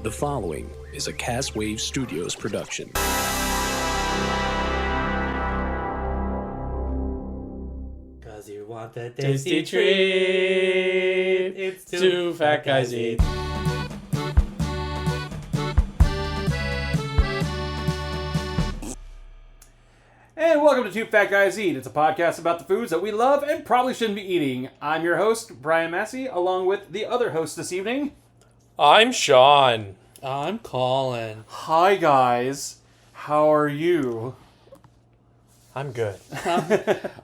The following is a Cast Wave Studios production. Cause you want that tasty treat. It's two fat guys eat. And welcome to Two Fat Guys Eat. It's a podcast about the foods that we love and probably shouldn't be eating. I'm your host, Brian Massey, along with the other host this evening. I'm Sean. I'm Colin. Hi guys, how are you? I'm good.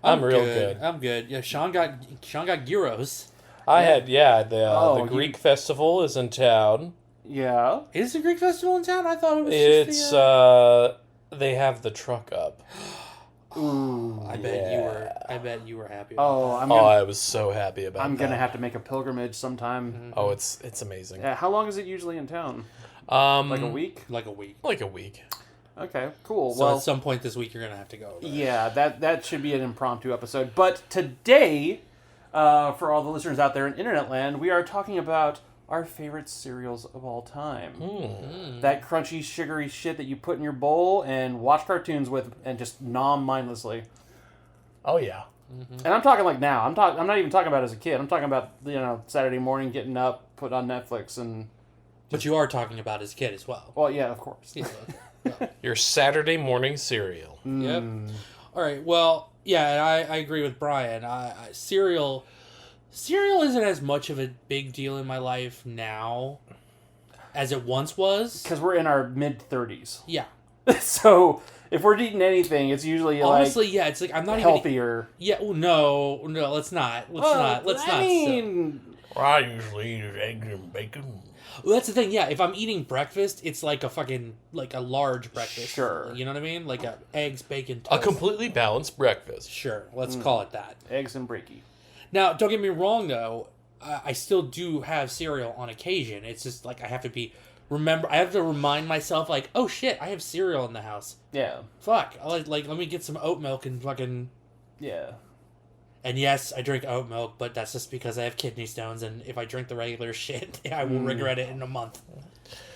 I'm real good. I'm good. Yeah, Sean got gyros. I had the Greek festival is in town. Yeah. Is the Greek festival in town? I thought it was. It's they have the truck up. Ooh. I bet you were happy. I was so happy about. I'm that. gonna have to make a pilgrimage sometime. Mm-hmm. Oh, it's amazing. Yeah, how long is it usually in town? Like a week? Like a week. Like a week. Okay, cool. So well, at some point this week you're gonna have to go. Yeah, that should be an impromptu episode. But today, for all the listeners out there in internet land, we are talking about our favorite cereals of all time. That crunchy, sugary shit that you put in your bowl and watch cartoons with and just nom mindlessly. Oh yeah. Mm-hmm. And I'm talking like now. I'm not even talking about as a kid. I'm talking about, Saturday morning, getting up, put on Netflix and... But you are talking about as a kid as well. Well, yeah, of course. Yeah. Your Saturday morning cereal. Yep. All right. Well, yeah, I agree with Brian. Cereal isn't as much of a big deal in my life now as it once was. Because we're in our mid-30s. Yeah. So, if we're eating anything, it's usually honestly, yeah, it's like I'm not healthier. Yeah, no, let's not. Let's not. I usually eat eggs and bacon. Well, that's the thing. Yeah, if I'm eating breakfast, it's like a large breakfast. Sure. You know what I mean? Like eggs, bacon, toast. A completely balanced breakfast. Sure. Let's call it that. Eggs and breaky. Now, don't get me wrong though. I still do have cereal on occasion. It's just like I have to remind myself like, oh shit, I have cereal in the house. Yeah. Fuck. Let me get some oat milk and fucking. Yeah. And yes, I drink oat milk, but that's just because I have kidney stones, and if I drink the regular shit, I will regret it in a month.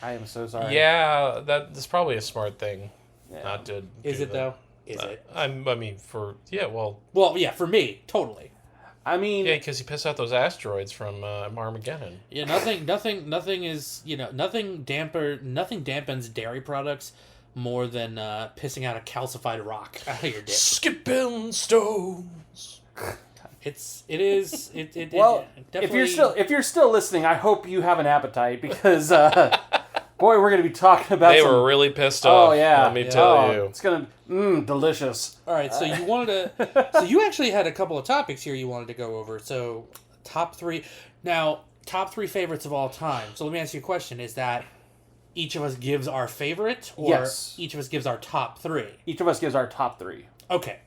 I am so sorry. Yeah, that's probably a smart thing. Yeah. Not to. Is it that. though? Is it? Well, yeah, for me, totally. I mean, yeah, because you piss out those asteroids from Armageddon. Yeah, nothing is nothing dampens dairy products more than pissing out a calcified rock out of your dick. Skipping stones. Well, if you're still listening, I hope you have an appetite because boy, we're going to be talking about. They were really pissed off. Oh yeah, let me tell you, it's gonna delicious. All right, so you wanted to. So you actually had a couple of topics here you wanted to go over. So top three favorites of all time. So let me ask you a question: is that each of us gives our favorite, or yes, each of us gives our top three? Each of us gives our top three. Okay.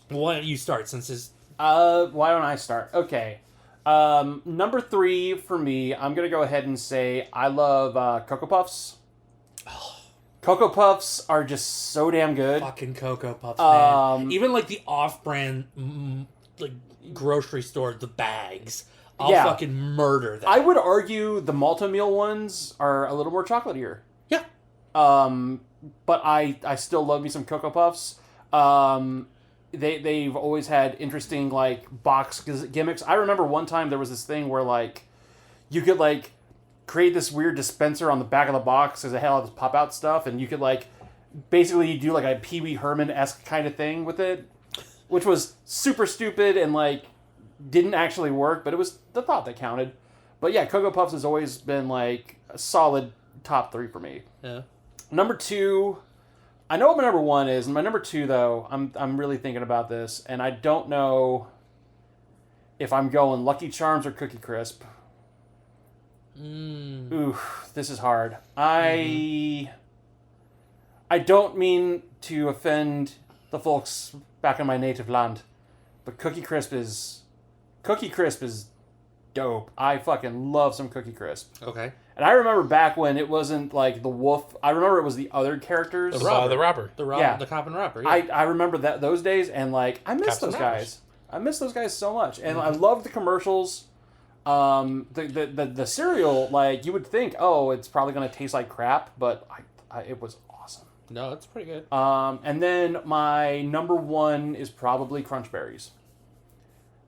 Why don't you start since this? Why don't I start? Okay. Number 3 for me, I'm gonna go ahead and say I love Cocoa Puffs. Cocoa Puffs are just so damn good. Fucking Cocoa Puffs, man. Even like the off-brand, like grocery store, the bags. I'll fucking murder them. I would argue the Malto-Meal ones are a little more chocolatier. Yeah. But I still love me some Cocoa Puffs. They've always had interesting like box gimmicks. I remember one time there was this thing where like you could like create this weird dispenser on the back of the box because it had all this pop out stuff, and you could like basically do like a Pee Wee Herman-esque kind of thing with it, which was super stupid and like didn't actually work, but it was the thought that counted. But yeah, Cocoa Puffs has always been like a solid top 3 for me. Yeah. Number 2. I know what my number 1 is, and my number 2, though, I'm really thinking about this, and I don't know if I'm going Lucky Charms or Cookie Crisp. Ooh, this is hard. I don't mean to offend the folks back in my native land, but Cookie Crisp is dope. I fucking love some Cookie Crisp. Okay. And I remember back when it wasn't like the wolf. I remember it was the other characters. The robber. The cop and robber. Yeah. I remember those days, and like I miss Cops and those robbers. guys. I miss those guys so much, and I love the commercials. The cereal, like, you would think, oh, it's probably going to taste like crap, but it was awesome. No, that's pretty good. And then my number one is probably Crunch Berries.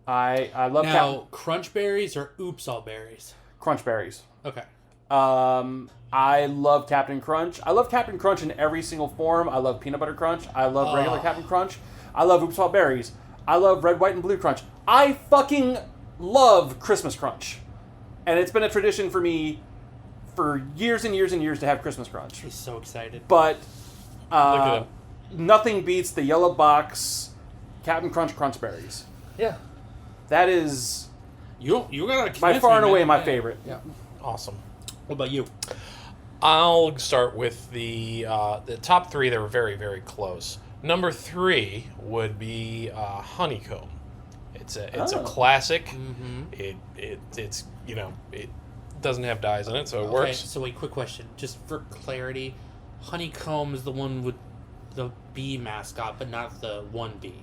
I love now Crunch Berries or Oops All Berries. Crunch Berries. Okay. I love Captain Crunch. I love Captain Crunch in every single form. I love Peanut Butter Crunch. I love regular Captain Crunch. I love Oops All Berries. I love Red, White, and Blue Crunch. I fucking love Christmas Crunch. And it's been a tradition for me for years and years and years to have Christmas Crunch. He's so excited. But Look at him. nothing beats the yellow box Captain Crunch Crunch Berries. Yeah. That is You gotta by far and away man. my favorite. Yeah. Awesome. What about you? I'll start with the top three that were very, very close. Number 3 would be honeycomb. It's a classic. Mm-hmm. It's it doesn't have dyes in it, so it works. So wait, quick question, just for clarity: honeycomb is the one with the bee mascot, but not the one bee.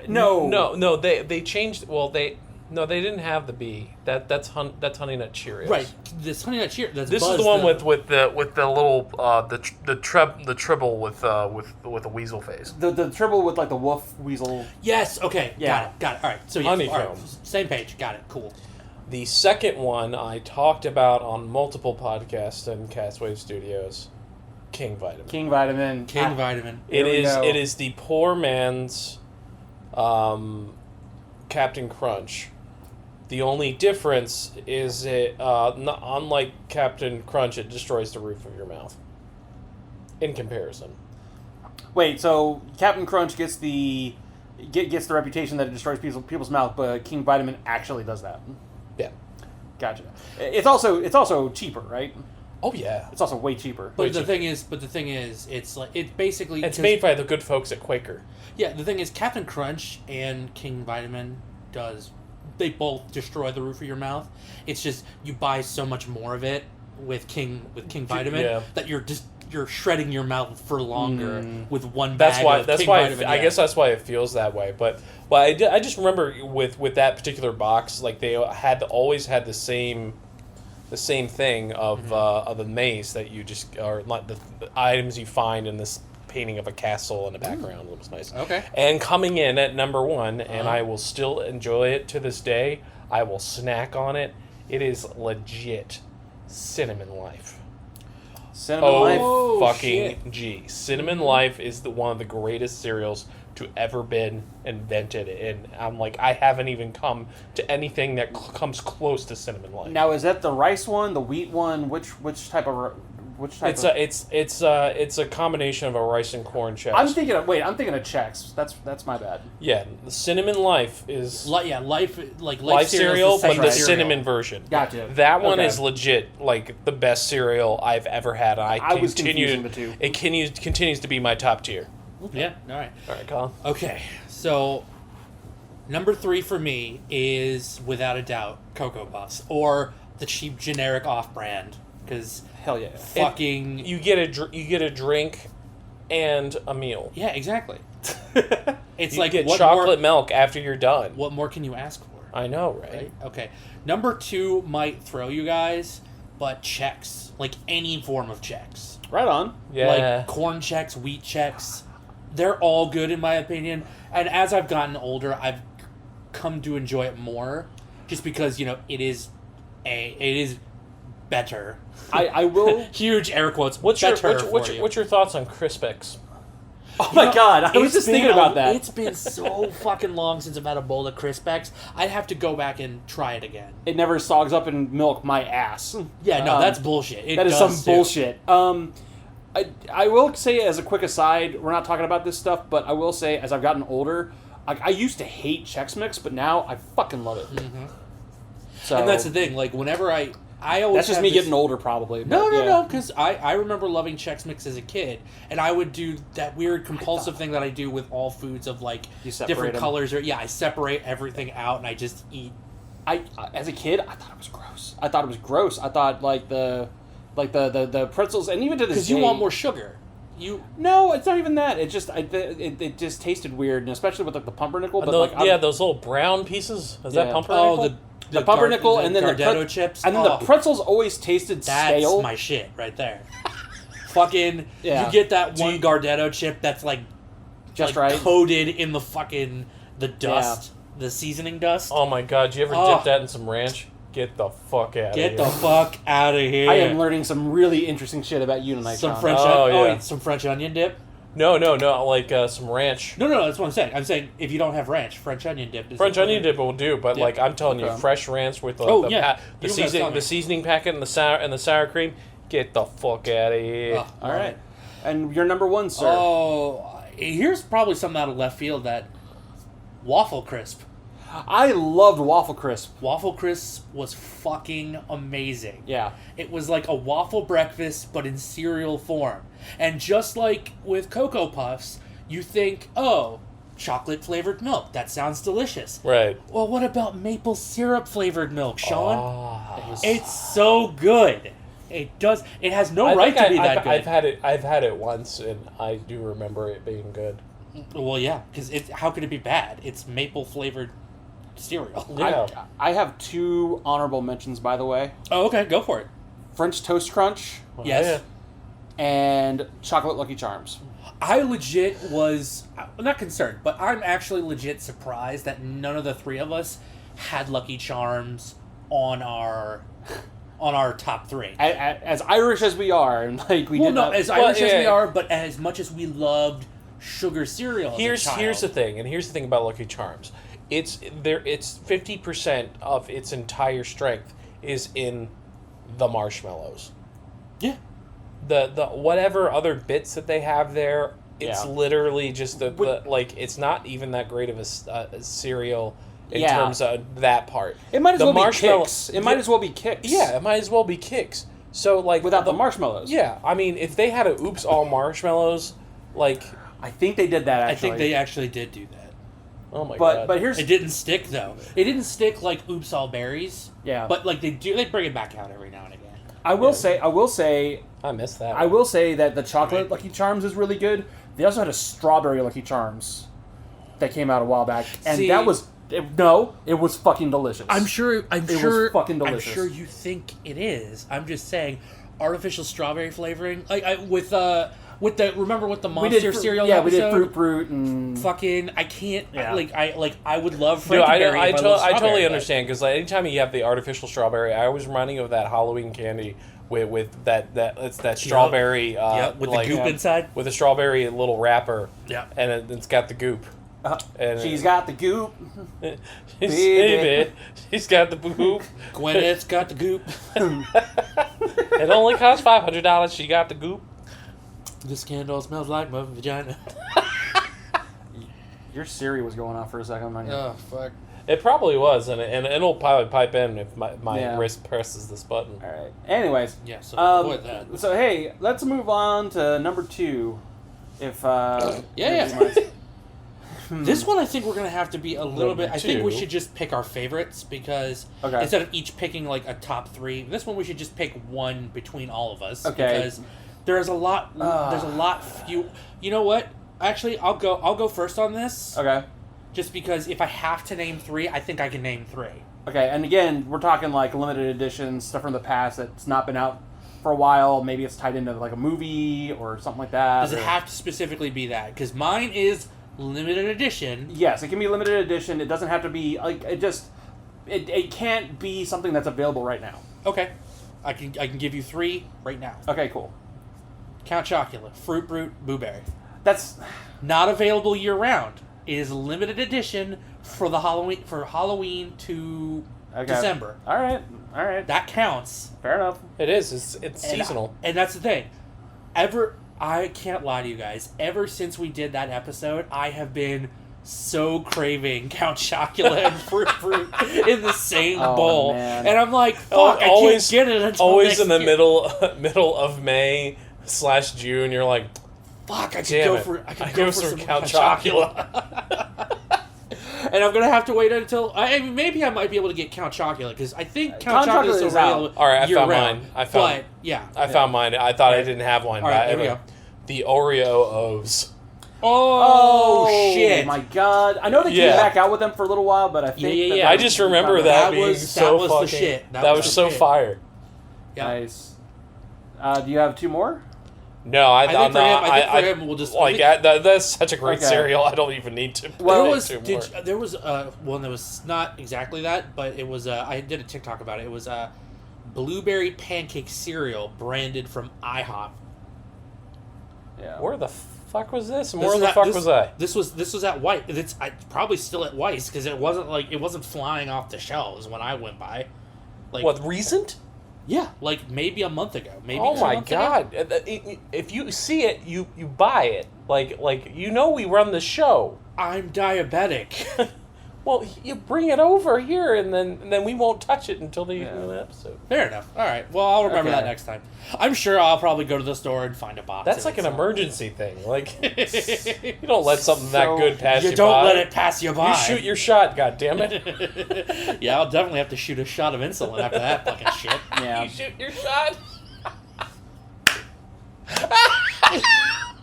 No. They changed. Well, they didn't have the bee. That's Honey Nut Cheerios. Right. This Honey Nut Cheerios. This is the one with the little the tribble with a weasel face. The tribble with like the wolf weasel. Yes. Okay. Yeah. Got it. All right. So Honeycomb. all right, same page. Got it. Cool. The second one I talked about on multiple podcasts in Castwave Studios, King Vitamin. King Vitamin. Vitamin. Here we go. It is the poor man's Captain Crunch. The only difference is unlike Captain Crunch, it destroys the roof of your mouth. In comparison. Wait, so Captain Crunch gets the reputation that it destroys people's mouth, but King Vitamin actually does that. Yeah. Gotcha. It's also cheaper, right? Oh yeah. It's also way cheaper. But the thing is, it's like it's basically made by the good folks at Quaker. Yeah, the thing is, Captain Crunch and King Vitamin they both destroy the roof of your mouth. It's just you buy so much more of it with King Vitamin that you're shredding your mouth for longer with one bag. That's why I guess that's why it feels that way. But I just remember with that particular box, like they always had the same thing of the maze that you just are like the items you find in this painting of a castle in the background. It was nice. Okay. And coming in at number 1, and I will still enjoy it to this day. I will snack on it. It is legit Cinnamon Life. Cinnamon Life. Fucking G. Cinnamon Life is one of the greatest cereals to ever been invented, and I'm like, I haven't even come to anything that comes close to Cinnamon Life. Now, is that the rice one, the wheat one? Which type of? It's a combination of a rice and corn Chex. I'm thinking of Chex. That's my bad. Yeah, the Cinnamon Life is Life cereal, but the cereal. cinnamon version. Gotcha. That one is legit like the best cereal I've ever had. I was confusing the two. It continues to be my top tier. Yeah. All right, Colin. Okay, so number 3 for me is without a doubt Cocoa Puffs or the cheap generic off-brand because hell yeah, fucking you get a drink and a meal. Yeah, exactly. It's you like get what chocolate more, milk after you're done. What more can you ask for? I know, right? Okay, number 2 might throw you guys, but Chex, like any form of Chex, right on. Yeah, like corn Chex, wheat Chex. They're all good in my opinion, and as I've gotten older, I've come to enjoy it more, just because it is better. I will huge air quotes. What's your thoughts on Crispix? Oh my god, I was just thinking about that. It's been so fucking long since I've had a bowl of Crispix. I'd have to go back and try it again. It never sogs up in milk my ass. Yeah, no, that's bullshit. That is some bullshit. I will say, as a quick aside, we're not talking about this stuff, but I will say, as I've gotten older, I used to hate Chex Mix, but now I fucking love it. Mm-hmm. So, and that's the thing. Like, whenever I always that's just me getting older, probably. No, because I remember loving Chex Mix as a kid, and I would do that weird compulsive thing that I do with all foods of like different colors. I separate everything out and I just eat. As a kid, I thought it was gross. I thought like the pretzels, and even to this day, because you want more sugar. No, it's not even that. It just it just tasted weird, and especially with like the pumpernickel. But those little brown pieces. Is that pumpernickel? Oh, The pumpernickel and then Gardetto chips. And then the pretzels always tasted stale. That's my shit right there. Fucking, Yeah. you get that one Gardetto chip that's like just right, coated in the fucking the dust, the seasoning dust. Oh my god, did you ever dip that in some ranch? Get the fuck out of here. Get the fuck out of here. I am learning some really interesting shit about you tonight, some Sean. French some French onion dip. No, like some ranch. No, that's what I'm saying. I'm saying if you don't have ranch, French onion dip. French onion dip will do, but like I'm telling you, fresh ranch with the seasoning packet and the sour cream. Get the fuck out of here. All right, and your number one, sir. Oh, here's probably something out of left field that Waffle Crisp. I loved Waffle Crisp. Waffle Crisp was fucking amazing. Yeah. It was like a waffle breakfast, but in cereal form. And just like with Cocoa Puffs, you think, oh, chocolate-flavored milk. That sounds delicious. Right. Well, what about maple syrup-flavored milk, Sean? Oh. It's so good. It does. It has no right to be that good. I've had it once, and I do remember it being good. Well, yeah, because how could it be bad? It's maple-flavored cereal. Yeah. I have two honorable mentions, by the way. Oh, okay, go for it. French Toast Crunch Yes. and Chocolate Lucky Charms. I legit was not concerned, but I'm actually legit surprised that none of the three of us had Lucky Charms on our top three. As Irish as we are, and like we as Irish as we are, but as much as we loved sugar cereal. Here's the thing, and here's the thing about Lucky Charms. It's 50% of its entire strength is in the marshmallows. Yeah. The whatever other bits that they have there, it's literally just it's not even that great of a cereal in terms of that part. It might as well be Kix. It might as well be Kix. Yeah, it might as well be Kix. So like without the marshmallows. Yeah, I mean, if they had a Oops All Marshmallows, like I think they did that. Actually, I think they actually did do that. Oh my god! But here's it didn't stick though. It didn't stick like Oops All Berries. Yeah. But like they bring it back out every now and again. I will say I missed that. I will say that the chocolate Lucky Charms is really good. They also had a strawberry Lucky Charms that came out a while back, and that was it was fucking delicious. I'm sure. It was fucking delicious. I'm sure you think it is. I'm just saying, artificial strawberry flavoring, with the Monster cereal. Yeah, episode, we did fruit and fucking. I can't. Yeah. I would love No, Frankie Berry. I if loved totally strawberry, understand because like, anytime you have the artificial strawberry, I always reminding of that Halloween candy with that strawberry with the goop inside, with a strawberry little wrapper. Yeah, and it's got the goop. And she's got the goop. Baby, she's got the goop. Gwyneth's got the goop. It only costs $500. She got the goop. This candle smells like my vagina. Your Siri was going off for a second. Oh, fuck. It probably was, and it'll probably pipe in if my wrist presses this button. All right. Anyways. Yeah, so avoid that. So, hey, let's move on to number 2. If, This one I think we're going to have to be a little bit... I think we 2. should just pick our favorites because instead of each picking like a top 3, this one we should just pick one between all of us. Okay. Because there's a lot... There's a lot few... You know what? Actually, I'll go first on this. Okay. Just because if I have to name 3, I think I can name 3. Okay, and again, we're talking like limited edition stuff from the past that's not been out for a while. Maybe it's tied into like a movie or something like that. Does it have to specifically be that? Because mine is limited edition. Yes, it can be limited edition. It doesn't have to be like it can't be something that's available right now. Okay, I can give you 3 right now. Okay, cool. Count Chocula, Fruit Brute, Blueberry. That's not available year round. It is a limited edition for Halloween to December. All right. That counts. Fair enough. It is. It's seasonal. And that's the thing. I can't lie to you guys. Ever since we did that episode, I have been so craving Count Chocula and Fruit in the same bowl, man. and I'm like, fuck, I can't get it until always next in the year. middle of May / June. You're like, fuck, I could go for some Count Chocula. And I'm gonna have to wait until maybe I might be able to get Count Chocula because I think Count Chocula is available. All right, I found round. mine. I found mine. I thought I didn't have one. All right, here we go. The Oreo O's. Oh, shit! my god! I know they came back out with them for a little while, but I think Yeah. I just remember that being was so the fucking. shit. That was the so shit. fire. Yeah. Nice. Do you have two more? No, I think for him, we'll just like that's such a great Okay. cereal. I don't even need to. Well, there was one that was not exactly that, but it was I did a TikTok about it. It was blueberry pancake cereal branded from IHOP. Yeah. Where the fuck was this? And where the fuck was I? This was at White. It's probably still at Weis because it wasn't flying off the shelves when I went by. Like What, recent? Yeah, like maybe a month ago. Maybe. Oh 2 my months god! ago. If you see it, you buy it. Like we run the show. I'm diabetic. Well, you bring it over here, and then we won't touch it until the end of the episode. Fair enough. All right. Well, I'll remember Okay. that next time. I'm sure I'll probably go to the store and find a box. That's of like it, an so- emergency thing. Like you don't let something that So, good pass you You don't by. let it pass you by. You shoot your shot. God damn it! Yeah, I'll definitely have to shoot a shot of insulin after that fucking shit. Yeah. You shoot your shot.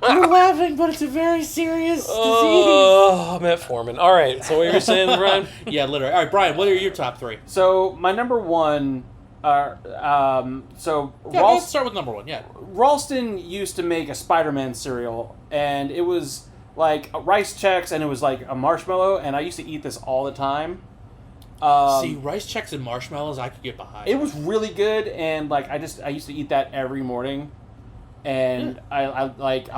You're laughing, but it's a very serious disease. Oh, metformin. All right. So what you were saying, Brian? Yeah, literally. All right, Brian, what are your top three? So my number one. So Yeah, let's start with number one. Yeah. Ralston used to make a Spider-Man cereal, and it was like rice checks, and it was like a marshmallow, and I used to eat this all the time. See, rice checks and marshmallows, I could get behind. It was really good, and like I used to eat that every morning, and I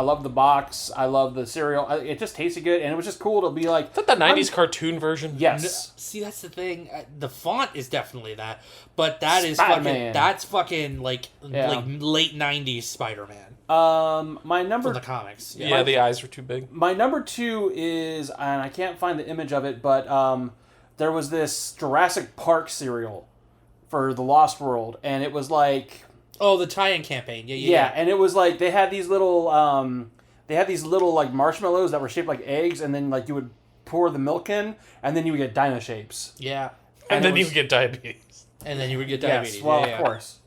love the box. I love the cereal. It just tasted good, and it was just cool to be like. Is that the '90s cartoon version? Yes. See, that's the thing. The font is definitely that, but that is Spider-Man. fucking. That's fucking like late '90s Spider-Man My from number the comics. Yeah, the eyes were too big. My number two is, and I can't find the image of it, but there was this Jurassic Park cereal for the Lost World, and it was like, Oh, the tie-in campaign. yeah, and it was like they had these little like marshmallows that were shaped like eggs, and then like you would pour the milk in, and then you would get dino shapes. Yeah. And it then you was- would get diabetes. And then you would get diabetes. Yes, well, yeah, of course.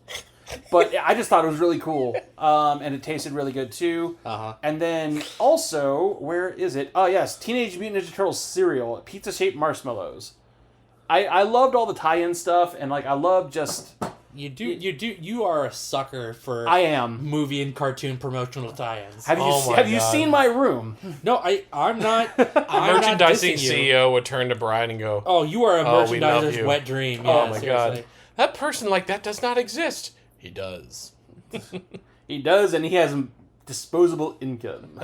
But I just thought it was really cool, and it tasted really good too. Uh-huh. And then also, where is it? Oh yes, Teenage Mutant Ninja Turtles cereal, pizza-shaped marshmallows. I loved all the tie-in stuff, and like I love just. You are a sucker for I am. movie and cartoon promotional tie-ins. Have you Oh my have you God. seen my room? No, I'm not. I'm Merchandising not dissing you. CEO would turn to Brian and go, Oh, you are a Oh, we love merchandiser's you. wet dream. "Oh Yeah, my seriously. god, that person like that does not exist." He does. He does, and he has disposable income.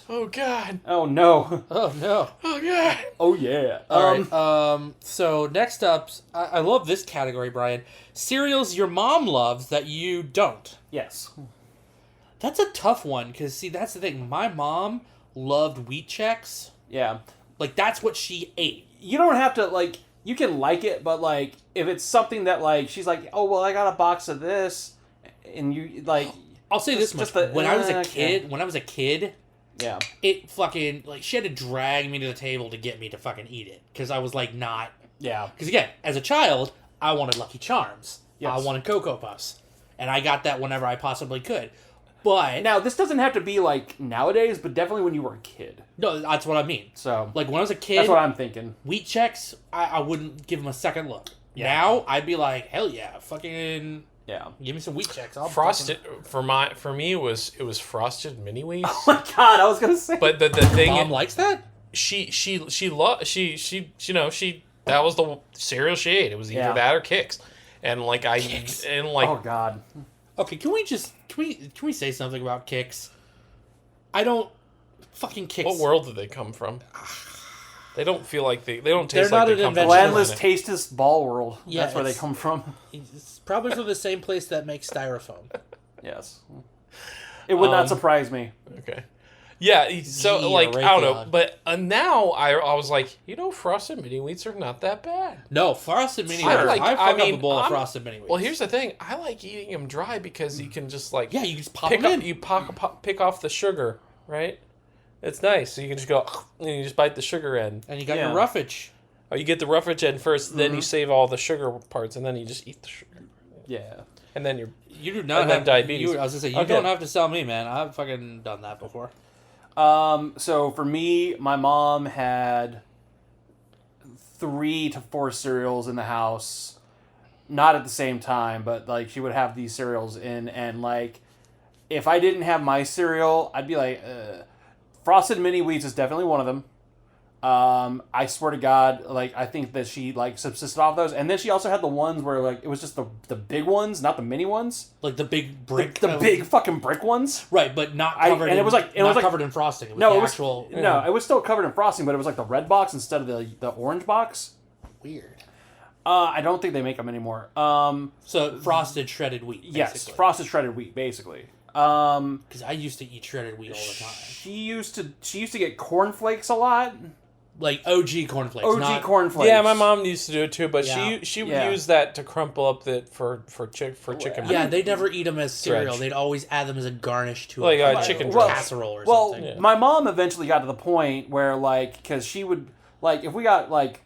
Oh god. Oh no. Oh no. Oh god. Oh yeah. All right. So next up, I love this category, Brian. Cereals your mom loves that you don't. Yes. That's a tough one because see, that's the thing. My mom loved wheat checks. Yeah. Like that's what she ate. You don't have to like. You can like it, but like if it's something that like she's like, oh well, I got a box of this, and you like. I'll say this much: just the- when I was a okay. kid, Yeah. it fucking like she had to drag me to the table to get me to fucking eat it because I was like not. Yeah. Because again, as a child, I wanted Lucky Charms. Yes. I wanted Cocoa Puffs, and I got that whenever I possibly could. But Now this doesn't have to be like nowadays, but definitely when you were a kid. no, that's what I mean. So Like when I was a kid, that's what I'm thinking. wheat checks, I wouldn't give them a second look. Yeah. Now I'd be like, hell yeah, fucking Yeah. give me some wheat checks. I'll Frosted for me it was frosted mini wheats. Oh my god, I was gonna say. But the thing Mom likes that. she that was the cereal she ate. It was either Yeah. that or Kix. And like Kix. and like Oh god. Okay, can we say something about Kix? I don't fucking Kix. what world did they come from? They don't feel like they don't They're taste not like they an come from invention. Landless, planet. tasteless ball world. Yeah, That's where they it's- come from. It's probably from the same place that makes styrofoam. Yes. It would not surprise me. Okay. Yeah, so Gee, like I don't know, Raytheon. but now I was like, frosted mini wheats are not that bad. No, frosted mini I wheats. like- I I fuck up mean, a bowl of I'm- frosted mini wheats. Well, here's the thing: I like eating them dry because you can just like yeah, you just pop pick them up, in. you pick off the sugar, right? It's nice. So you can just go and you just bite the sugar end. And you got Yeah. your roughage. Oh, you get the roughage end first, then you save all the sugar parts, and then you just eat the sugar, Yeah. and then you're You do not And then have diabetes. I was gonna say you Okay. don't have to sell me, man. I've fucking done that before. So for me, my mom had 3 to 4 cereals in the house, not at the same time, but like she would have these cereals in, and like if I didn't have my cereal, I'd be like, Frosted Mini Wheats is definitely one of them. I swear to God, like I think that she like subsisted off those, and then she also had the ones where like it was just the big ones, not the mini ones, Like the big brick, the big fucking brick ones, right? But not covered. and it was like covered in frosting. It was no, the it was actual no, it was still covered in frosting, but it was like the red box instead of the orange box. weird. I don't think they make them anymore. So frosted shredded wheat. Basically. Yes, frosted shredded wheat, basically. Because I used to eat shredded wheat all the time. She used to get cornflakes a lot. Like OG cornflakes. OG cornflakes. Yeah, my mom used to do it too, but Yeah. she would Yeah. use that to crumple up for chicken. Yeah, they never eat them as cereal. Dredge. They'd always add them as a garnish to Like a chicken well, dredge. casserole or Well, something. my mom eventually got to the point where, like, because she would, like, if we got, like,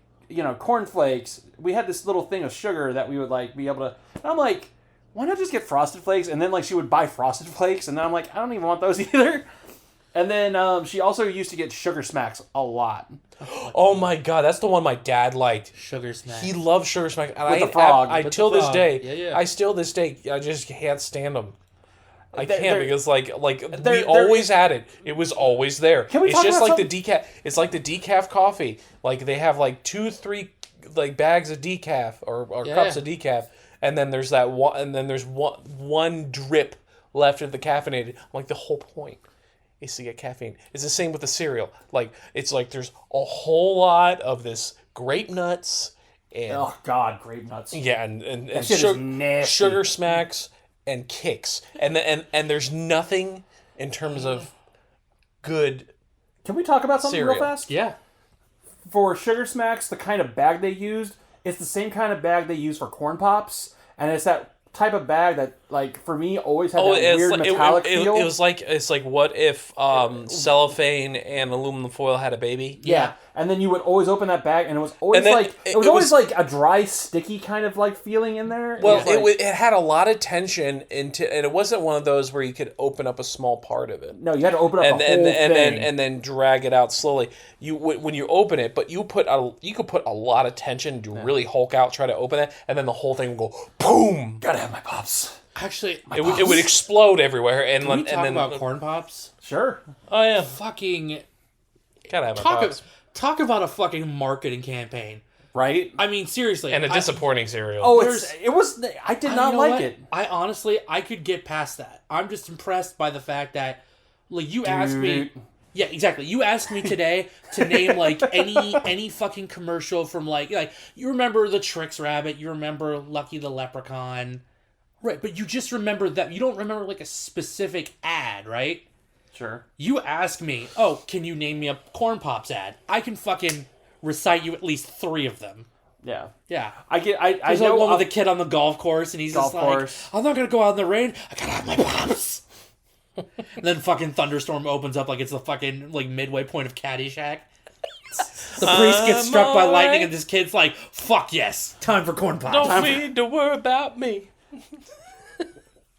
cornflakes, we had this little thing of sugar that we would, like, be able to, and I'm like, why not just get Frosted Flakes? And then, like, she would buy Frosted Flakes, and then I'm like, I don't even want those either. And then she also used to get Sugar Smacks a lot. Oh my god, that's the one my dad liked. Sugar snack. He loved Sugar Smack. And With the frog. I With till the this frog. day, Yeah. I still this day, I just can't stand them. I They're- can't because we they're- always had it. It was always there. Can we it's talk just about like the decaf. It's like the decaf coffee. Like they have like 2-3 like bags of decaf or Yeah. cups of decaf, and then there's that one, and then there's one drip left of the caffeinated. I'm like, the whole point is to get caffeine. It's the same with the cereal. Like it's like there's a whole lot of this grape nuts and Oh, God, grape nuts. yeah, and That shit is nasty. sugar smacks and kicks, and there's nothing in terms of good. Can we talk about something real Cereal. fast? Yeah. For Sugar Smacks, the kind of bag they used, it's the same kind of bag they use for Corn Pops, and it's that type of bag that, like, for me, always had that weird metallic feel. It was like it's like what if cellophane and aluminum foil had a baby? Yeah, and then you would always open that bag, and it was always And then like it it was always was- like a dry, sticky kind of like feeling in there. Well, was like- it had a lot of tension and it wasn't one of those where you could open up a small part of it. no, you had to open up And the whole thing. then drag it out slowly. When you open it, but you could put a lot of tension to really hulk out, try to open it, and then the whole thing would go boom. Gotta have my pops. Actually, It would explode everywhere, and can we and talk then about corn pops? Sure. oh yeah, Fucking gotta have my pops. talk about a fucking marketing campaign. Right? I mean, seriously. And a disappointing cereal. Oh, there's- it was. I did not You know like what? it. I honestly, I could get past that. I'm just impressed by the fact that, like, you asked me. Dude. Yeah, exactly. You asked me today to name like any fucking commercial from like you remember the Trix Rabbit, you remember Lucky the Leprechaun, right? But you just remember that. You don't remember like a specific ad, right? Sure. You ask me, oh, can you name me a Corn Pops ad? I can fucking recite you at least 3 of them. Yeah. Yeah. I get. I There's know like one with the kid on the golf course, and he's Golf just like, course. I'm not going to go out in the rain. I got to have my pops. And then fucking thunderstorm opens up like it's the fucking like midway point of Caddyshack. The priest gets struck by lightning, and this kid's like, fuck yes, time for corn pops. Don't need to worry about me.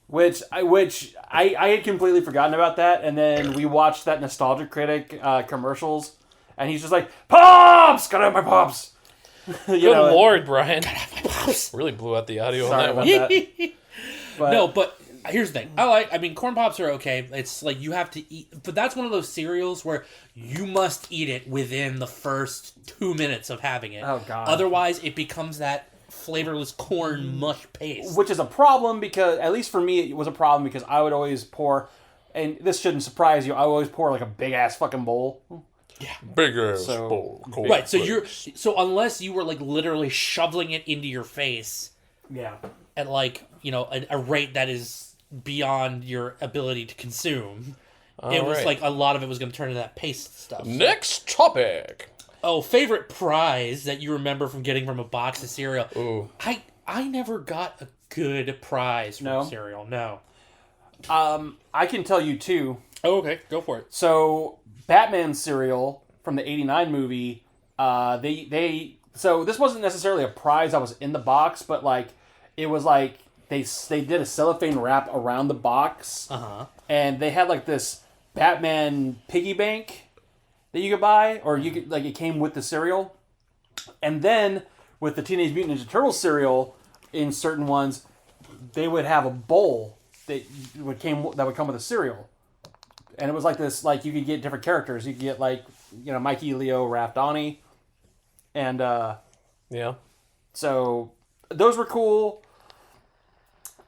Which I had completely forgotten about that, and then we watched that Nostalgia Critic commercials, and he's just like, Pops! Gotta have my pops! Good Lord, Brian. Really blew out the audio Sorry on about that one. that. But, No, but here's the thing. I mean, corn pops are okay. It's like you have to eat, but that's one of those cereals where you must eat it within the first 2 minutes of having it. Oh, God. Otherwise, it becomes that flavorless corn mush paste. which is a problem because, at least for me, it was a problem because I would always pour, and this shouldn't surprise you, I would always pour like a big ass fucking bowl. Big ass So- bowl. Cold Right, so flakes. unless you were like literally shoveling it into your face Yeah. at like, a rate that is beyond your ability to consume, it was right. like a lot of it was going to turn into that paste stuff. Next topic. Oh, favorite prize that you remember from getting from a box of cereal. Ooh. I never got a good prize from No? cereal. No. I can tell you too. Oh, okay, go for it. So, Batman cereal from the '89 movie, so this wasn't necessarily a prize that was in the box, but like it was like they did a cellophane wrap around the box, Uh huh. and they had like this Batman piggy bank that you could buy, or you could it came with the cereal. And then with the Teenage Mutant Ninja Turtles cereal, in certain ones, they would have a bowl that would come with a cereal, and it was like this. Like you could get different characters. You could get Mikey, Leo, Raph, Donnie, and Yeah. so those were cool.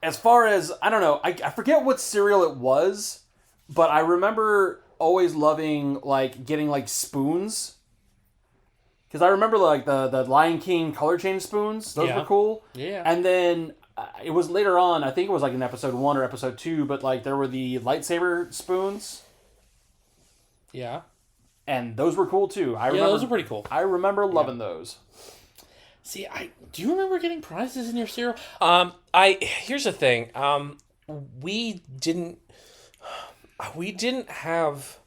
As far as I don't know, I forget what cereal it was, but I remember always loving getting spoons. Because I remember the Lion King color change spoons. Those were cool. Yeah. And then it was later on, I think it was in episode 1 or episode 2, but there were the lightsaber spoons. Yeah. And those were cool too. Those are pretty cool. I remember loving those. See, do you remember getting prizes in your cereal? Here's the thing. We didn't have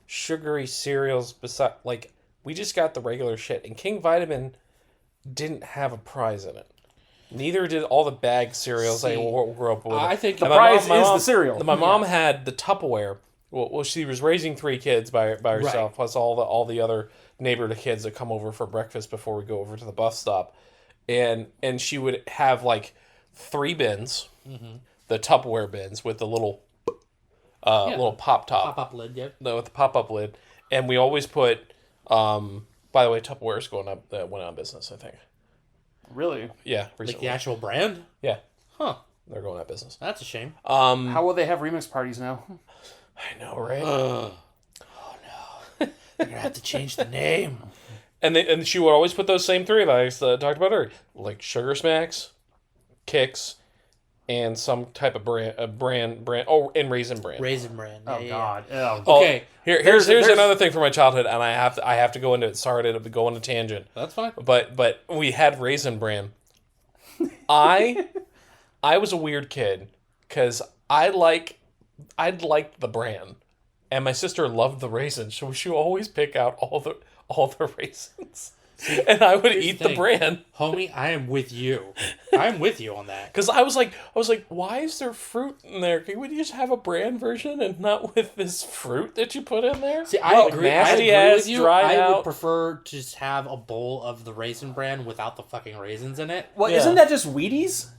sugary cereals beside we just got the regular shit, and King Vitamin didn't have a prize in it. Neither did all the bag cereals I grew up with. I think the prize is the cereal. My mom had the Tupperware. Well, she was raising 3 kids by herself, plus all the other neighborhood kids that come over for breakfast before we go over to the bus stop, and she would have 3 bins, the Tupperware bins with the little little pop top, pop-up lid, yeah, with the pop-up lid, and we always put. By the way, Tupperware's went out of business, I think. Really? Yeah, recently. the actual brand. Yeah, Huh? they're going out of business. That's a shame. How will they have remix parties now? I know, right? Oh no, they're gonna have to change the name. And she would always put those same 3 that I talked about earlier, like Sugar Smacks, Kix, and some type of brand. Oh, and Raisin Bran. Raisin Bran. Oh God. Okay. Here's another thing from my childhood, and I have to go into it. Sorry to go on a tangent. That's fine. But we had Raisin Bran. I was a weird kid because I'd liked the bran, and my sister loved the raisins, so she would always pick out all the raisins. And I would eat the bran. Homie, I am with you. I'm with you on that. Because I was like, why is there fruit in there? Would you just have a bran version and not with this fruit that you put in there? See, I agree with you. Dried I would out. prefer to just have a bowl of the Raisin Bran without the fucking raisins in it. Well, isn't that just Wheaties?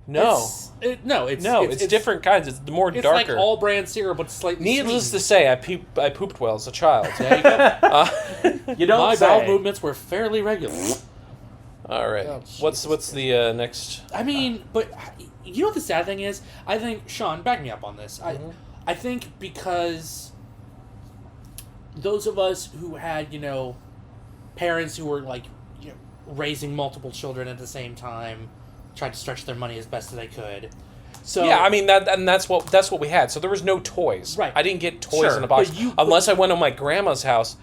No. It's different kinds. It's more It's darker. like all brand cereal, but slightly Needless sweetened. to say, I pooped well as a child. There you go. You don't My say. bowel movements were fairly regular. All right. Oh, what's the next? I mean, but you know what the sad thing is? I think, Sean, back me up on this. I think because those of us who had, parents who were raising multiple children at the same time, tried to stretch their money as best as they could. So Yeah, I mean that's what we had. So there was no toys. Right. I didn't get toys in a box unless I went to my grandma's house.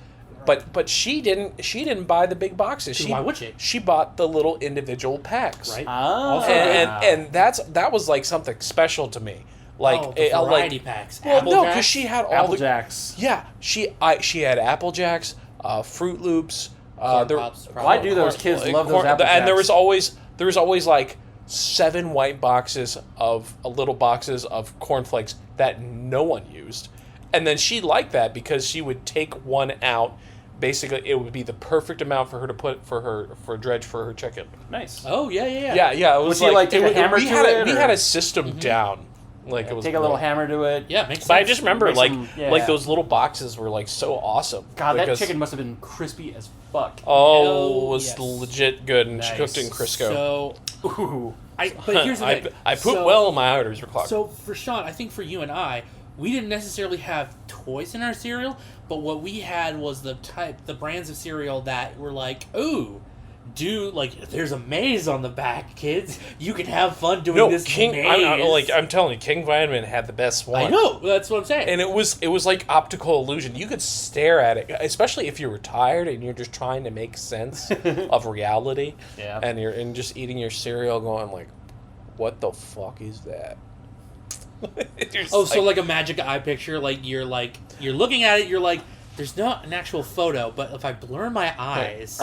But she didn't buy the big boxes. Why would she? She bought the little individual packs. Right. Oh. And that was like something special to me. Like the variety packs. Well, no, Apple because Jacks? she had all Apple the Jacks. Yeah, she had Apple Jacks, Fruit Loops. Corn Pops, probably. Why do those kids love those Apple Jacks? And there was always like 7 white boxes of little boxes of cornflakes that no one used, and then she liked that because she would take one out. Basically, it would be the perfect amount for her to put for dredge for her chicken. Nice. Oh yeah. Yeah. It was Would she, take a hammer we to had it? we or- had a system down. Like it was Take a little great. hammer to it. Yeah, makes sense. But I just remember Make like some- yeah. like those little boxes were like so awesome. God, that because- chicken must have been crispy as fuck. Oh, it was yes. legit good, and she Nice. cooked in Crisco. So, Ooh. but here's the thing. I pooped So- well, and my arteries were clogged. So for Sean, I think for you and I, we didn't necessarily have toys in our cereal, but what we had was the brands of cereal that were like, ooh, there's a maze on the back, kids. You can have fun doing this maze. I'm telling you, King Vitamin had the best one. I know, that's what I'm saying. And it was like optical illusion. You could stare at it, especially if you're tired and you're just trying to make sense of reality. Yeah. And you're just eating your cereal, going like, "What the fuck is that?" So like a magic eye picture, you're looking at it, you're like, There's not an actual photo, but if I blur my eyes,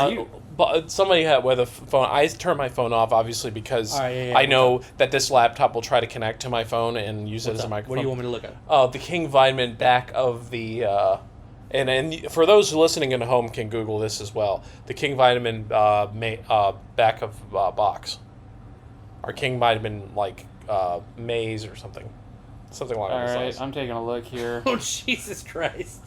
But somebody had with a phone. I turned my phone off, obviously, because yeah, I know that this laptop will try to connect to my phone and use it as a microphone. what do you want me to look at? The King Vitamin back of the, and for those listening at home can Google this as well. The King Vitamin back of box, or King Vitamin maze or something along All those right, lines. I'm taking a look here. Oh, Jesus Christ.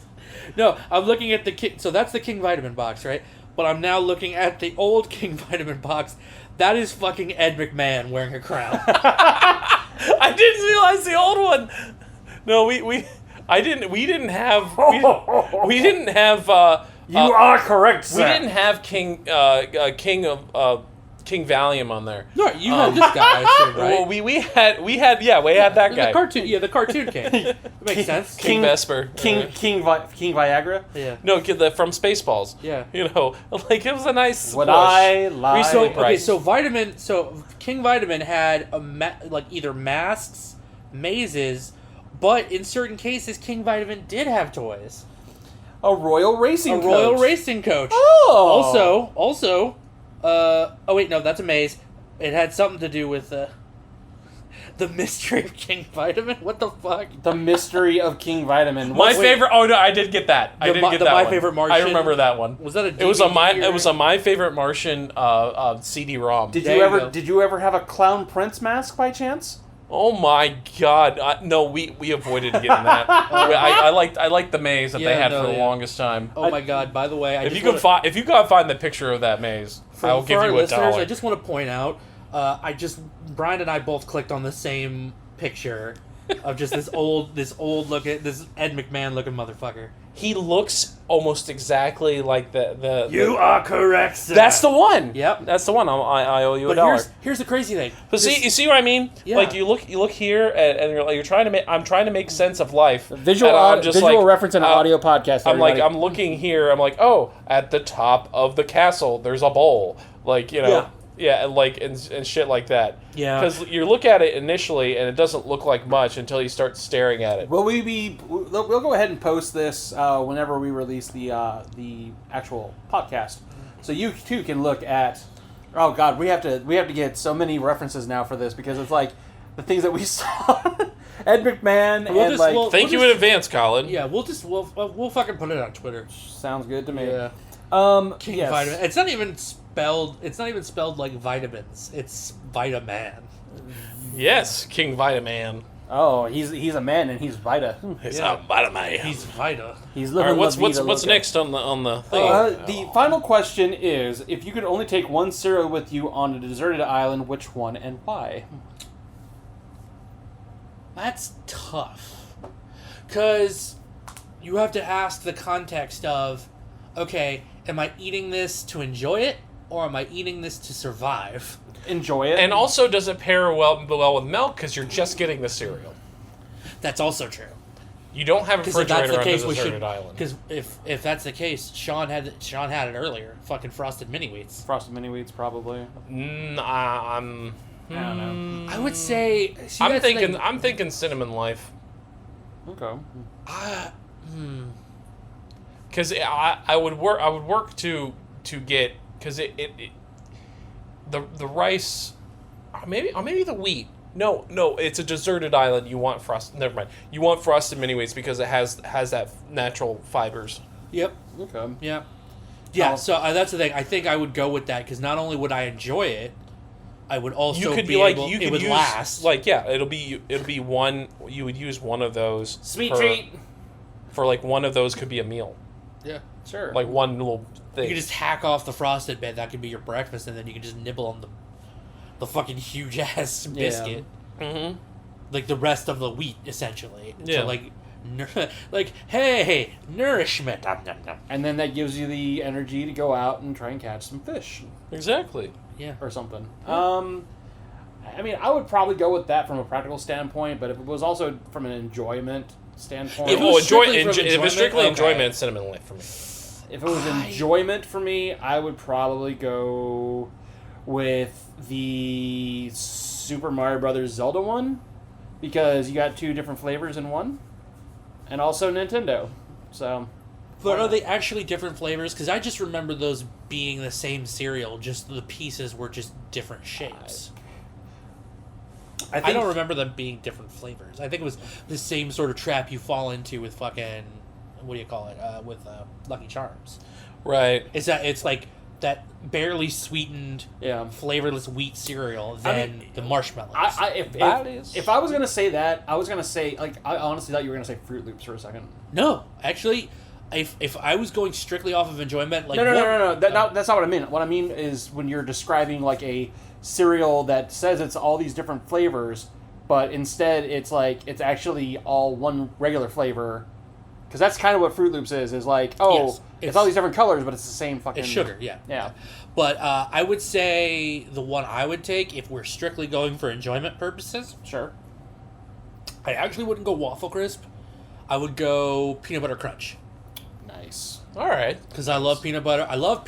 No, I'm looking at the King... So that's the King Vitamin box, right? But I'm now looking at the old King Vitamin box. That is fucking Ed McMahon wearing a crown. I didn't realize the old one. No, we didn't have. You are correct, sir. We didn't have King Valium on there. No, you had this guy, I assume, right? Well, we had that guy. The cartoon king. That makes sense. King Vesper. King Viagra. Yeah. No, from Spaceballs. Yeah. It was a nice. Would push. I lie? So King Vitamin had either masks, mazes, but in certain cases, King Vitamin did have toys. A royal racing coach. Oh. Also. Oh wait, no, that's a maze. It had something to do with the mystery of King Vitamin. What the fuck? The mystery of King Vitamin. My favorite. Oh no, I did get that. I did get that My one. Favorite Martian. I remember that one. Was that a DVD? It was a My Favorite Martian CD-ROM. Did There you you ever have a Clown Prince mask by chance? Oh my God! No, we avoided getting that. I liked the maze that they had for the longest time. Oh my God! By the way, if you gotta find the picture of that maze, I will give you $1. $1. I just want to point out, Brian and I both clicked on the same picture of just this old Ed McMahon looking motherfucker. He looks almost exactly like the. You are correct, sir. That's the one. Yep. That's the one. I owe you But $1. here's the crazy thing. But you see what I mean? Yeah. Like you look here, and you're trying to make. I'm trying to make sense of life. Visual reference in an audio podcast. Everybody. I'm looking here. I'm like, oh, at the top of the castle, there's a bowl. And shit like that. Yeah. Because you look at it initially, and it doesn't look like much until you start staring at it. We'll go ahead and post this whenever we release the actual podcast, so you too can look at. Oh God, we have to get so many references now for this because it's like the things that we saw. Ed McMahon Thank you in advance, Colin. Yeah, we'll fucking put it on Twitter. Sounds good to me. Yeah. King yes. Vitamin. It's not even spelled like vitamins. It's Vitaman. Yes, King Vitaman. Oh, he's a man and he's Vita. He's a Vitaman. He's Vita. He's All living. right, what's Loca. next on the thing? The final question is: if you could only take one cereal with you on a deserted island, which one and why? That's tough. Because you have to ask the context of, okay, am I eating this to enjoy it, or am I eating this to survive? Enjoy it. And also, does it pair well with milk? Because you're just getting the cereal. That's also true. You don't have a Because if that's refrigerator the on case, the we deserted should. island. Because if that's the case, Sean had it earlier. Fucking frosted mini wheats. Frosted mini wheats, probably. I don't know. I would say. See, I'm that's the thinking. thing. I'm thinking cinnamon life. Okay. Because I would work to get because the rice, or maybe the wheat. No, it's a deserted island. You want frosted. Never mind. You want frosted mini wheats because it has that natural fibers. Yep. Okay. Yeah. Yeah. So that's the thing. I think I would go with that because not only would I enjoy it, I would also it would last. It'll be one. You would use one of those. Sweet treat. For one of those could be a meal. Yeah. Sure. Like one little thing. You can just hack off the frosted bit. That could be your breakfast, and then you can just nibble on the fucking huge ass biscuit. Mm-hmm. Like the rest of the wheat, essentially. Yeah. So hey, nourishment. And then that gives you the energy to go out and try and catch some fish. Exactly. Yeah. Or something. I mean, I would probably go with that from a practical standpoint, but if it was also from an enjoyment standpoint... If it was strictly okay. enjoyment, cinnamon life for me. If it was enjoyment for me, I would probably go with the Super Mario Brothers Zelda one, because you got two different flavors in one, and also Nintendo. So But are they actually different flavors? Because I just remember those being the same cereal, just the pieces were just different shapes. I don't remember them being different flavors. I think it was the same sort of trap you fall into with fucking, what do you call it, with Lucky Charms. Right. It's like that barely sweetened, flavorless wheat cereal than the marshmallows. If I was going to say that, I was going to say, like, I honestly thought you were going to say Fruit Loops for a second. No, actually... If I was going strictly off of enjoyment, like no, that's not what I mean. What I mean is when you're describing like a cereal that says it's all these different flavors, but instead it's like it's actually all one regular flavor, because that's kind of what Fruit Loops is like, it's all these different colors, but it's the same fucking... It's sugar, yeah. But I would say the one I would take, if we're strictly going for enjoyment purposes... Sure. I actually wouldn't go Waffle Crisp. I would go Peanut Butter Crunch. Nice. All right. Because I love peanut butter. I love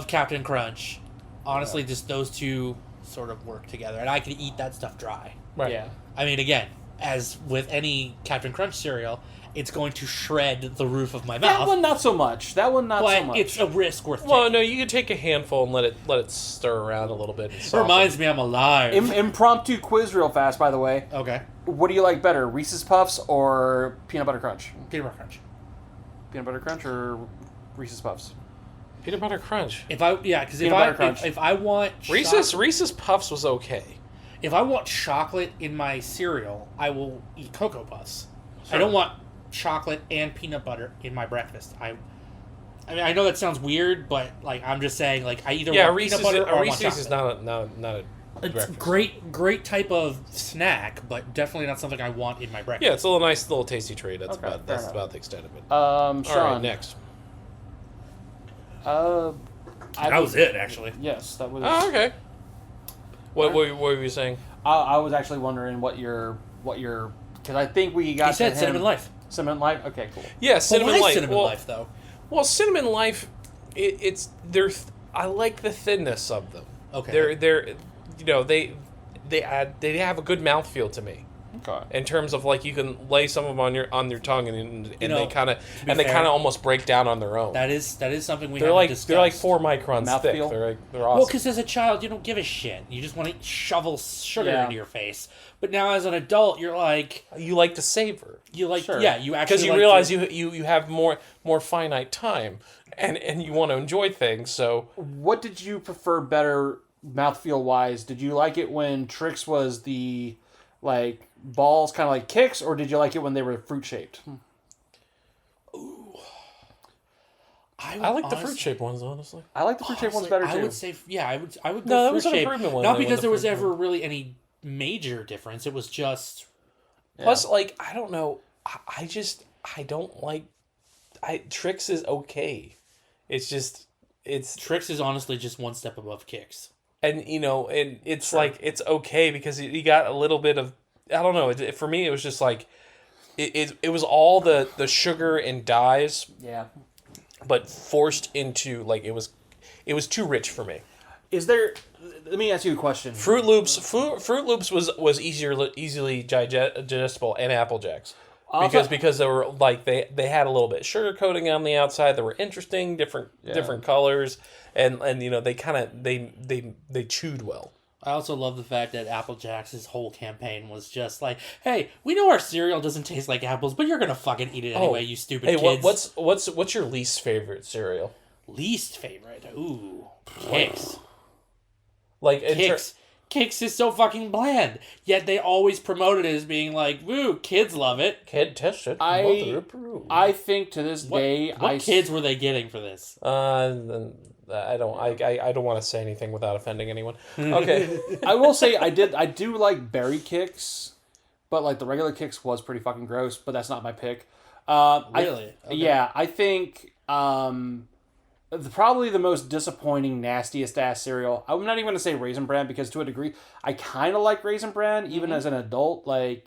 Captain Crunch. Honestly, just those two sort of work together. And I can eat that stuff dry. Right. Yeah. I mean, again, as with any Captain Crunch cereal, it's going to shred the roof of my mouth. That one not so much. But it's a risk worth taking. Well, no, you can take a handful and let it stir around a little bit. It reminds me I'm alive. Impromptu quiz real fast, by the way. Okay. What do you like better, Reese's Puffs or Peanut Butter Crunch? Peanut Butter Crunch. Peanut Butter Crunch or Reese's Puffs? Peanut Butter Crunch. If I want Reese's Puffs was okay. If I want chocolate in my cereal, I will eat Cocoa Puffs. Sure. I don't want chocolate and peanut butter in my breakfast. I mean, I know that sounds weird, but like I'm just saying, like I either want Reese's, peanut butter or I want Reese's chocolate. is not a It's breakfast. great type of snack, but definitely not something I want in my breakfast. Yeah, it's a nice little tasty treat. That's Okay, that's fair about the extent of it. Sean. All right, next. That was it, actually. Yes, that was. Oh, okay. What were you saying? I was actually wondering what your because I think we got. He said Cinnamon Life. Cinnamon Life. Okay, cool. Yeah, Cinnamon Life. Cinnamon Life, though. Well, Cinnamon Life, I like the thinness of them. Okay. They're they have a good mouthfeel to me. Okay. In terms of like you can lay some of them on your tongue and they kind of almost break down on their own. That is something we they're haven't like discussed. they're like 4 microns thick. Mouthfeel? They're awesome. Well, because as a child you don't give a shit. You just want to shovel sugar into your face. But now as an adult you're like you like to savor. You like Sure. you actually Because you like realize to, you have more finite time and you want to enjoy things. So What did you prefer better mouthfeel wise? Did you like it when Trix was the like balls kind of like Kix, or did you like it when they were fruit shaped? I like the fruit shaped ones, honestly. I like the fruit shaped ones better too. I would say I would go No, that fruit was an shape. improvement one. Not They because went there the was fruit ever really any major difference. It was just Plus, like, I don't know. I don't like. Trix is okay. It's Trix is honestly just one step above Kix. and it's like it's okay because you got a little bit of, I don't know. For me, it was just like it was all the sugar and dyes, Yeah. but forced into like it was too rich for me. Is there? Let me ask you a question. Fruit Loops was easily digestible, and Apple Jacks. Because they were like they had a little bit of sugar coating on the outside. They were interesting, different colors, and they kind of they chewed well. I also love the fact that Apple Jacks' whole campaign was just like, "Hey, we know our cereal doesn't taste like apples, but you're gonna fucking eat it anyway, you stupid kids." What's your least favorite cereal? Least favorite? Ooh, Kix. Like Kix is so fucking bland. Yet they always promote it as being like, "Woo, kids love it." Kid test it. I think to this day, what kids were they getting for this? I don't want to say anything without offending anyone. Okay. I will say I do like berry Kix, but like the regular Kix was pretty fucking gross. But that's not my pick. Really? Okay. Yeah, I think probably the most disappointing, nastiest ass cereal. I'm not even going to say Raisin Bran because to a degree, I kind of like Raisin Bran even as an adult. Like,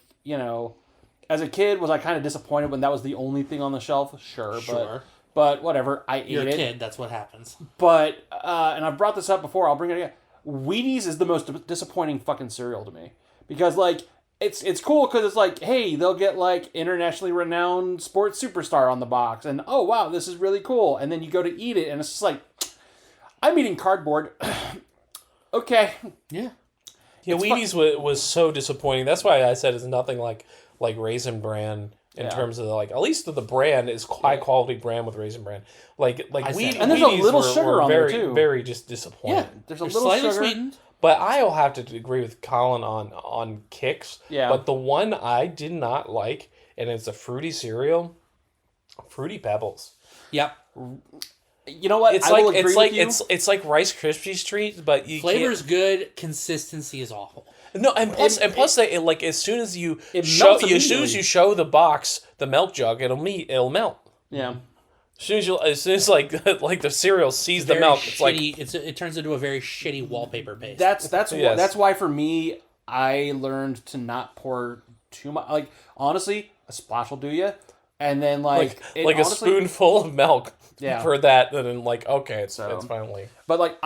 as a kid, was I kind of disappointed when that was the only thing on the shelf? Sure. But whatever, I ate it. You're a kid, that's what happens. But, and I've brought this up before, I'll bring it again. Wheaties is the most disappointing fucking cereal to me. Because, like, it's cool because it's like, hey, they'll get like internationally renowned sports superstar on the box, and oh wow, this is really cool. And then you go to eat it, and it's just like, I'm eating cardboard. Okay. Yeah. Yeah, Wheaties was so disappointing. That's why I said it's nothing like Raisin Bran in terms of at least the brand is high quality brand with Raisin Bran. Wheaties, and there's a little sugar were on very, there too. Very just disappointing. Yeah, there's a little slightly sugar. sweetened. But I'll have to agree with Colin on Kix. Yeah. But the one I did not like, and it's a fruity cereal, Fruity Pebbles. Yep. You know what? It's I like will agree it's like with you. it's like Rice Krispies treats, but you Flavor's can't. good. Consistency is awful. No, and plus, as soon as you It show melts as soon as immediately. you show the box, the milk jug, it'll melt. Yeah. As soon as like the cereal sees the Very milk, it's like shitty. It turns into a very shitty wallpaper paste. That's that's why for me, I learned to not pour too much. Like honestly, a splash will do you, and then a honestly, spoonful of milk. Yeah. For that, and then okay, it's finally. But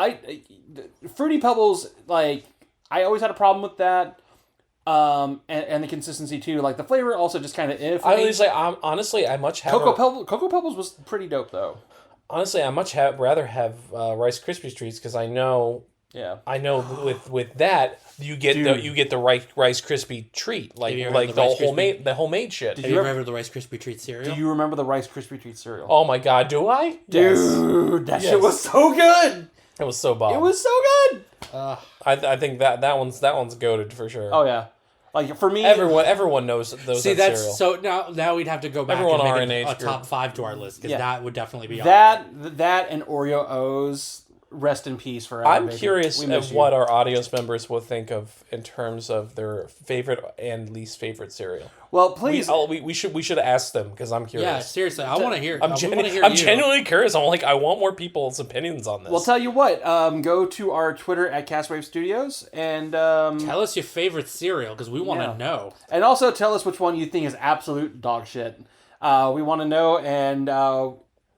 Fruity Pebbles, like I always had a problem with that, and the consistency too. Like the flavor also just kind of if. I was like, honestly, I much have Cocoa Pebbles was pretty dope though. Honestly, I much rather have Rice Krispies treats because I know with that you get the Rice Krispie treat like the homemade shit. Have you ever had the Rice Krispie treat cereal? Do you remember the Rice Krispie treat cereal? Oh my god, do I? Dude, that shit was so good. It was so bomb. It was so good. I think that one's goated for sure. Oh yeah, like for me, everyone knows those. See, that that's cereal. so now we'd have to go back Everyone and our make age a group. top 5 to our list because that would definitely be that and Oreo O's. Rest in peace forever. I'm baby. curious We miss of you. what our audience members will think of in terms of their favorite and least favorite cereal. Well, please, we should ask them because I'm curious. Yeah, seriously, I want to hear. I'm genuinely curious. I'm like, I want more people's opinions on this. Well, tell you what. Go to our Twitter at Castwave Studios and Tell us your favorite cereal because we want to know. And also tell us which one you think is absolute dog shit. We want to know, and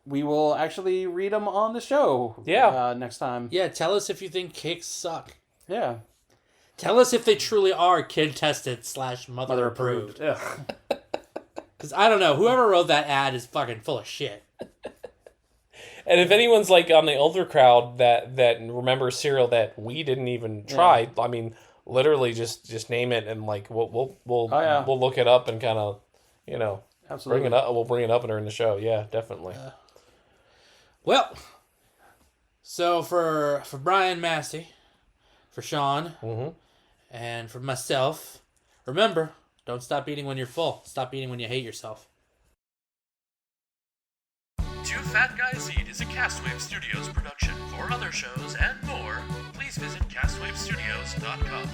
we will actually read them on the show. Yeah. Next time. Yeah, tell us if you think Kix suck. Yeah. Tell us if they truly are kid tested / mother approved. Because I don't know, whoever wrote that ad is fucking full of shit. And if anyone's like on the older crowd that remembers cereal that we didn't even try, I mean, literally just name it and like we'll look it up and kind of Absolutely. bring it up. We'll bring it up during the show. Yeah, definitely. Well, so for Brian Massey, for Sean, and for myself, remember, don't stop eating when you're full. Stop eating when you hate yourself. Two Fat Guys Eat is a Castwave Studios production. For other shows and more, please visit castwavestudios.com.